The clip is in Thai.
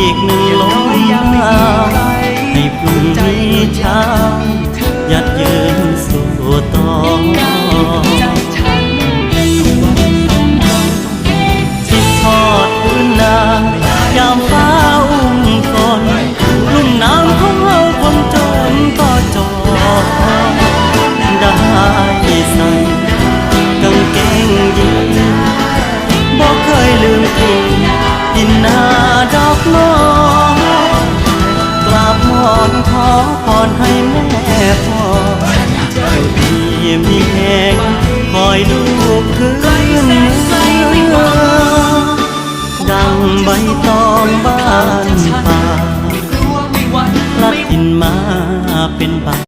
อีกหนึ่งลมหนาวให้พรุ่งนี้เช้ายัดยืนสู่ต่อที่ทอดพื้นนายามฟ้าอุ้มฝนลุ่มน้ำของเราคนจนก็จอได้ใส่กางเกงยีนบอกเคยลืมทิ้งดินนาดอกไม้กราบหมอนขอพรให้แม่พ่อเจ้าดีมีแห่งคอยลูกคืนดังใบตองบ้านป่าลัดดินมาเป็นบา